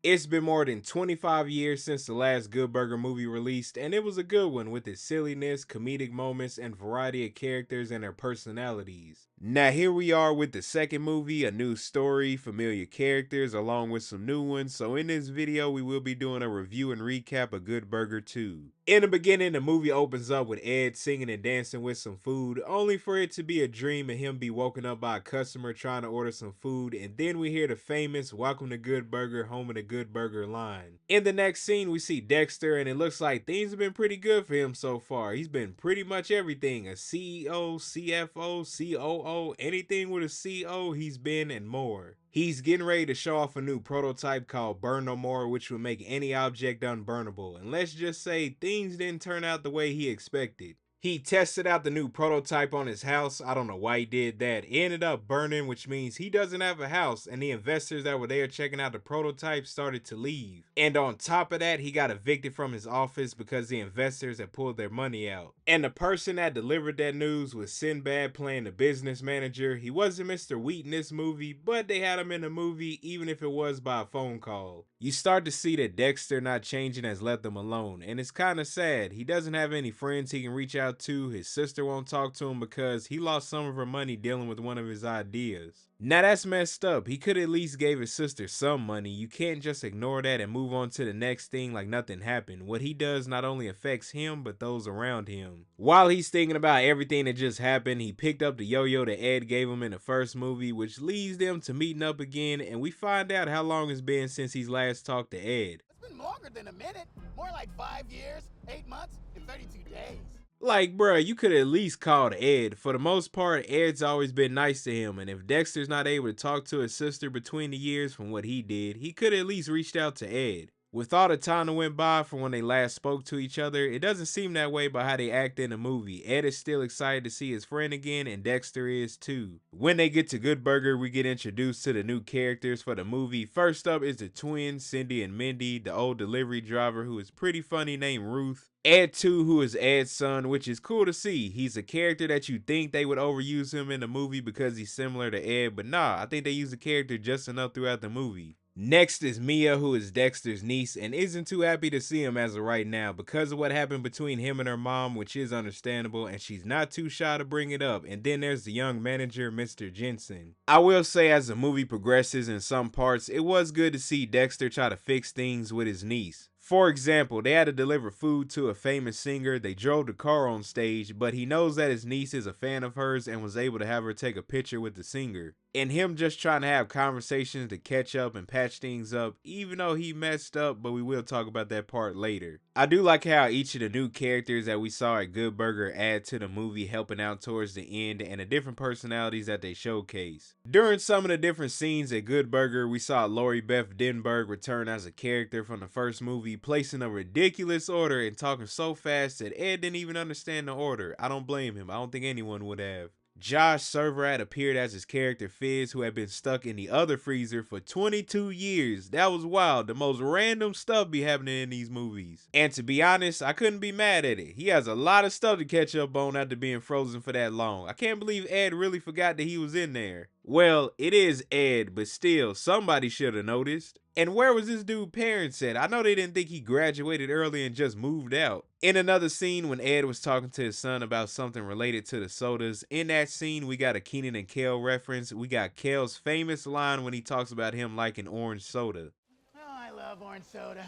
It's been more than 25 years since the last Good Burger movie released, and it was a good one with its silliness, comedic moments, and variety of characters and their personalities. Now here we are with the second movie, a new story, familiar characters, along with some new ones, so in this video we will be doing a review and recap of Good Burger 2. In the beginning, the movie opens up with Ed singing and dancing with some food, only for it to be a dream and him be woken up by a customer trying to order some food, and then we hear the famous "Welcome to Good Burger, home of the Good Burger" line. In the next scene, we see Dexter, and it looks like things have been pretty good for him so far. He's been pretty much everything: a CEO, CFO, COO, anything with a CO, he's been, and more. He's getting ready to show off a new prototype called Burn No More, which will make any object unburnable. And let's just say things didn't turn out the way he expected. He tested out the new prototype on his house. I don't know why he did that. It ended up burning, which means he doesn't have a house, and the investors that were there checking out the prototype started to leave. And on top of that, he got evicted from his office because the investors had pulled their money out. And the person that delivered that news was Sinbad playing the business manager. He wasn't Mr. Wheat in this movie, but they had him in the movie even if it was by a phone call. You start to see that Dexter not changing has left him alone, and it's kind of sad. He doesn't have any friends he can reach out to. His sister won't talk to him because he lost some of her money dealing with one of his ideas. Now that's messed up. He could at least gave his sister some money. You can't just ignore that and move on to the next thing like nothing happened. What he does not only affects him, but those around him. While he's thinking about everything that just happened, he picked up the yo-yo that Ed gave him in the first movie, which leads them to meeting up again, and we find out how long it's been since he's last talked to Ed. It's been longer than a minute. More like 5 years, 8 months, and 32 days. Like, bruh, you could at least call Ed. For the most part, Ed's always been nice to him, and if Dexter's not able to talk to his sister between the years from what he did, he could at least reached out to Ed. With all the time that went by from when they last spoke to each other, it doesn't seem that way by how they act in the movie. Ed is still excited to see his friend again, and Dexter is too. When they get to Good Burger, we get introduced to the new characters for the movie. First up is the twins, Cindy and Mindy, the old delivery driver who is pretty funny named Ruth. Ed too, who is Ed's son, which is cool to see. He's a character that you think they would overuse him in the movie because he's similar to Ed, but nah, I think they use the character just enough throughout the movie. Next is Mia, who is Dexter's niece and isn't too happy to see him as of right now because of what happened between him and her mom, which is understandable, and she's not too shy to bring it up. And then there's the young manager, Mr. Jensen. I will say as the movie progresses in some parts, it was good to see Dexter try to fix things with his niece. For example, they had to deliver food to a famous singer. They drove the car on stage, but he knows that his niece is a fan of hers and was able to have her take a picture with the singer. And him just trying to have conversations to catch up and patch things up, even though he messed up, but we will talk about that part later. I do like how each of the new characters that we saw at Good Burger add to the movie, helping out towards the end, and the different personalities that they showcase. During some of the different scenes at Good Burger, we saw Lori Beth Denberg return as a character from the first movie, placing a ridiculous order and talking so fast that Ed didn't even understand the order. I don't blame him. I don't think anyone would have. Josh Serverat appeared as his character Fizz, who had been stuck in the other freezer for 22 years. That was wild. The most random stuff be happening in these movies. And to be honest, I couldn't be mad at it. He has a lot of stuff to catch up on after being frozen for that long. I can't believe Ed really forgot that he was in there. Well, it is Ed, but still, somebody should have noticed. And where was this dude's parents at? I know they didn't think he graduated early and just moved out. In another scene, when Ed was talking to his son about something related to the sodas, in that scene, we got a Kenan and Kel reference. We got Kel's famous line when he talks about him liking orange soda. Oh, I love orange soda.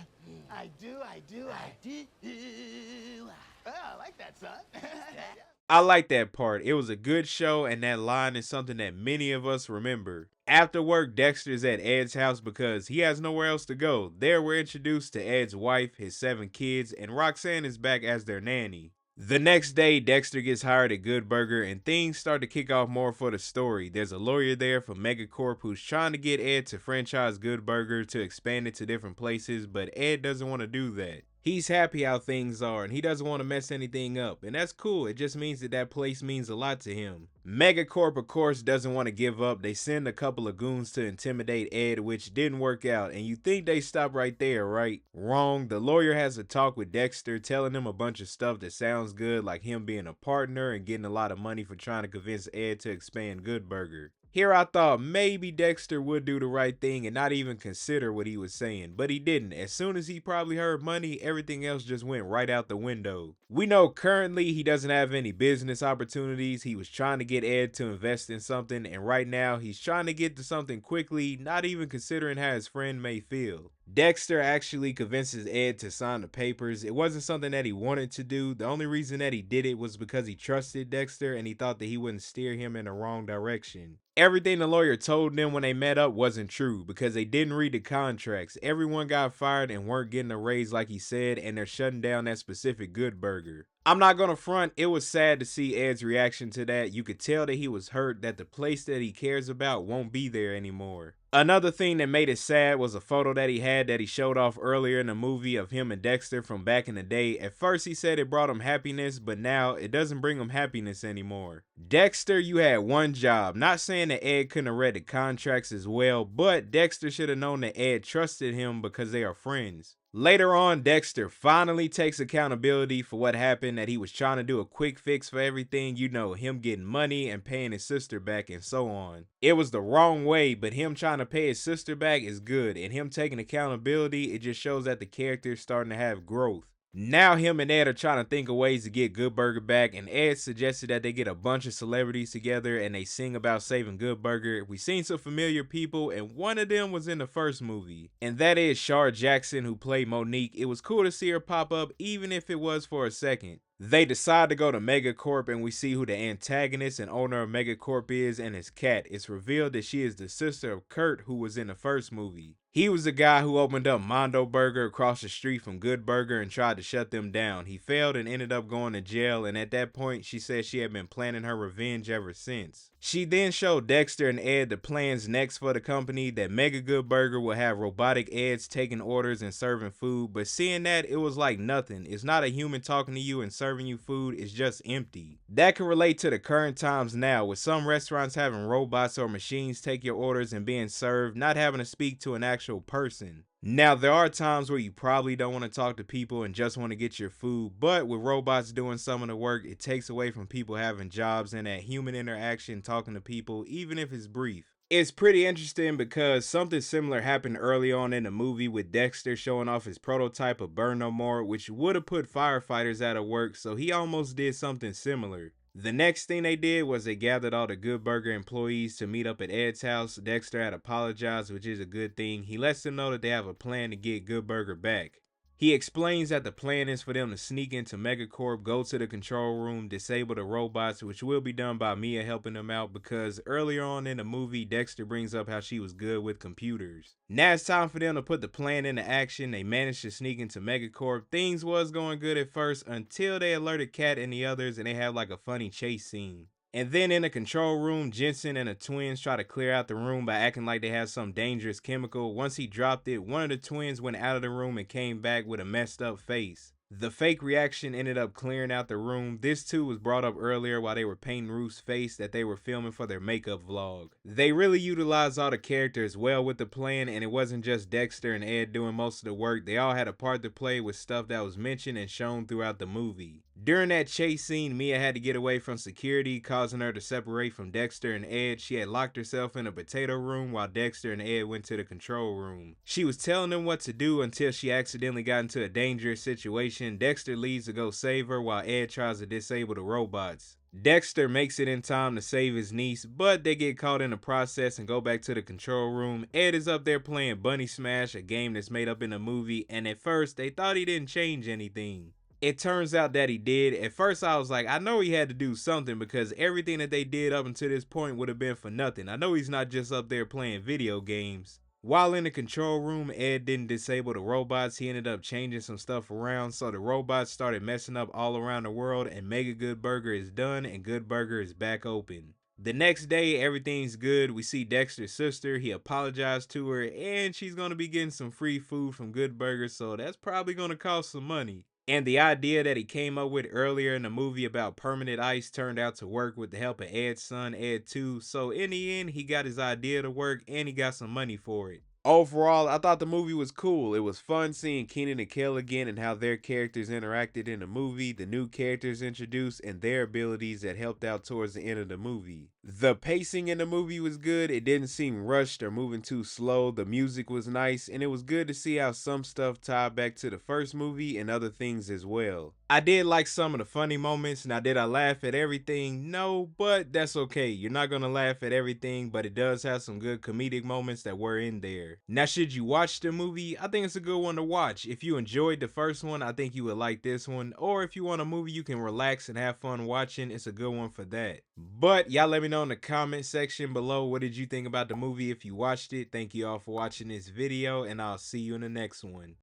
I do. Oh, I like that, son. I like that part. It was a good show, and that line is something that many of us remember. After work, Dexter's at Ed's house because he has nowhere else to go. There we're introduced to Ed's wife, his 7 kids, and Roxanne is back as their nanny. The next day, Dexter gets hired at Good Burger, and things start to kick off more for the story. There's a lawyer there from Corp who's trying to get Ed to franchise Good Burger to expand it to different places, but Ed doesn't want to do that. He's happy how things are, and he doesn't want to mess anything up, and that's cool. It just means that that place means a lot to him. Corp, of course, doesn't want to give up. They send a couple of goons to intimidate Ed, which didn't work out, and you think they stop right there, right? Wrong. The lawyer has a talk with Dexter, telling him a bunch of stuff that sounds good, like him being a partner and getting a lot of money for trying to convince Ed to expand Good Burger. Here I thought maybe Dexter would do the right thing and not even consider what he was saying, but he didn't. As soon as he probably heard money, everything else just went right out the window. We know currently he doesn't have any business opportunities. He was trying to get Ed to invest in something, and right now he's trying to get to something quickly, not even considering how his friend may feel. Dexter actually convinces Ed to sign the papers. It wasn't something that he wanted to do. The only reason that he did it was because he trusted Dexter and he thought that he wouldn't steer him in the wrong direction. Everything the lawyer told them when they met up wasn't true because they didn't read the contracts. Everyone got fired and weren't getting a raise like he said, and they're shutting down that specific Good Burger. I'm not gonna front, it was sad to see Ed's reaction to that. You could tell that he was hurt that the place that he cares about won't be there anymore. Another thing that made it sad was a photo that he had that he showed off earlier in the movie of him and Dexter from back in the day. At first he said it brought him happiness, but now it doesn't bring him happiness anymore. Dexter, you had one job. Not saying that Ed couldn't have read the contracts as well, but Dexter should have known that Ed trusted him because they are friends. Later on, Dexter finally takes accountability for what happened, that he was trying to do a quick fix for everything, you know, him getting money and paying his sister back and so on. It was the wrong way, but him trying to pay his sister back is good, and him taking accountability, it just shows that the character is starting to have growth. Now him and Ed are trying to think of ways to get Good Burger back, and Ed suggested that they get a bunch of celebrities together and they sing about saving Good Burger. We seen some familiar people, and one of them was in the first movie, and that is Shar Jackson, who played Monique. It was cool to see her pop up, even if it was for a second. They decide to go to Megacorp, and we see who the antagonist and owner of Megacorp is, and his cat. It's revealed that she is the sister of Kurt, who was in the first movie. He was the guy who opened up Mondo Burger across the street from Good Burger and tried to shut them down. He failed and ended up going to jail, and at that point she said she had been planning her revenge ever since. She then showed Dexter and Ed the plans next for the company, that Mega Good Burger will have robotic Eds taking orders and serving food, but seeing that, it was like nothing. It's not a human talking to you and serving you food, it's just empty. That can relate to the current times now, with some restaurants having robots or machines take your orders and being served, not having to speak to an actual person. Now, there are times where you probably don't want to talk to people and just want to get your food, but with robots doing some of the work, it takes away from people having jobs and that human interaction talking to people, even if it's brief. It's pretty interesting because something similar happened early on in the movie with Dexter showing off his prototype of Burn No More, which would have put firefighters out of work, so he almost did something similar. The next thing they did was they gathered all the Good Burger employees to meet up at Ed's house. Dexter had apologized, which is a good thing. He lets them know that they have a plan to get Good Burger back. He explains that the plan is for them to sneak into Megacorp, go to the control room, disable the robots, which will be done by Mia helping them out because earlier on in the movie, Dexter brings up how she was good with computers. Now it's time for them to put the plan into action. They managed to sneak into Megacorp. Things was going good at first until they alerted Kat and the others and they had like a funny chase scene. And then in the control room, Jensen and the twins try to clear out the room by acting like they had some dangerous chemical. Once he dropped it, one of the twins went out of the room and came back with a messed up face. The fake reaction ended up clearing out the room. This too was brought up earlier while they were painting Ruth's face that they were filming for their makeup vlog. They really utilized all the characters well with the plan, and it wasn't just Dexter and Ed doing most of the work. They all had a part to play with stuff that was mentioned and shown throughout the movie. During that chase scene, Mia had to get away from security, causing her to separate from Dexter and Ed. She had locked herself in a potato room while Dexter and Ed went to the control room. She was telling them what to do until she accidentally got into a dangerous situation. Dexter leaves to go save her while Ed tries to disable the robots. Dexter makes it in time to save his niece, but they get caught in the process and go back to the control room. Ed is up there playing Bunny Smash, a game that's made up in the movie, and at first they thought he didn't change anything. It turns out that he did. At first I was like, I know he had to do something because everything that they did up until this point would have been for nothing. I know he's not just up there playing video games. While in the control room, Ed didn't disable the robots. He ended up changing some stuff around, so the robots started messing up all around the world, and Mega Good Burger is done and Good Burger is back open. The next day, everything's good. We see Dexter's sister. He apologized to her, and she's going to be getting some free food from Good Burger, so that's probably going to cost some money. And the idea that he came up with earlier in the movie about permanent ice turned out to work with the help of Ed's son, Ed too. So in the end, he got his idea to work and he got some money for it. Overall, I thought the movie was cool. It was fun seeing Kenan and Kel again and how their characters interacted in the movie, the new characters introduced, and their abilities that helped out towards the end of the movie. The pacing in the movie was good. It didn't seem rushed or moving too slow. The music was nice, and it was good to see how some stuff tied back to the first movie and other things as well. I did like some of the funny moments. Now, did I laugh at everything? No, but that's okay. You're not gonna laugh at everything, but it does have some good comedic moments that were in there. Now, should you watch the movie? I think it's a good one to watch. If you enjoyed the first one, I think you would like this one. Or if you want a movie you can relax and have fun watching, it's a good one for that. But y'all let me know in the comment section below, what did you think about the movie if you watched it. Thank you all for watching this video, and I'll see you in the next one.